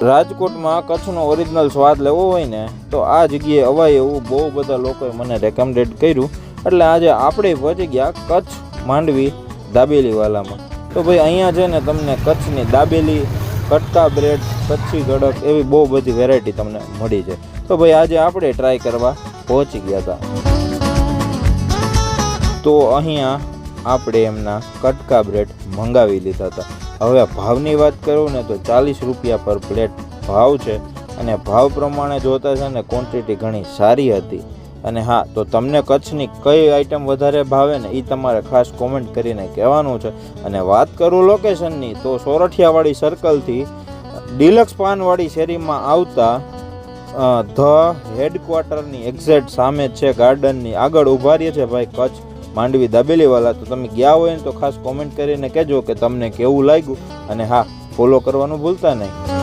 રાજકોટમાં કચ્છનો ઓરિજિનલ સ્વાદ લેવો હોય ને તો આ જગ્યાએ અવાય એવું બહુ બધા લોકોએ મને રેકમેન્ડેડ કર્યું, એટલે આજે આપણે પહોંચી ગયા કચ્છ માંડવી દાબેલીવાલામાં। તો ભાઈ અહીંયા છે ને તમને કચ્છની દાબેલી, કટકા બ્રેડ, કચ્છી કડક એવી બહુ બધી વેરાયટી તમને મળી જાય। તો ભાઈ આજે આપણે ટ્રાય કરવા પહોંચી ગયા હતા। તો અહીંયા આપણે એમના કટકા બ્રેડ મંગાવી લીધા હતા। હવે ભાવની વાત કરું ને તો 40 રૂપિયા પર પ્લેટ ભાવ છે, અને ભાવ પ્રમાણે જોતા છે ને ક્વોન્ટિટી ઘણી સારી હતી। અને હા, તો તમને કચ્છની કઈ આઈટમ વધારે ભાવે ને એ તમારે ખાસ કોમેન્ટ કરીને કહેવાનું છે। અને વાત કરું લોકેશનની તો સોરઠિયાવાડી સર્કલથી ડિલક્સ પાનવાડી શેરીમાં આવતા ધ હેડક્વાર્ટરની એક્ઝેક્ટ સામે છે, ગાર્ડનની આગળ ઊભા રહે છે ભાઈ કચ્છ માંડવી દાબેલીવાલા। તો તમે ગયા હોય ને તો ખાસ કોમેન્ટ કરીને કહેજો કે તમને કેવું લાગ્યું, અને હા, ફોલો કરવાનું ભૂલતા નહીં।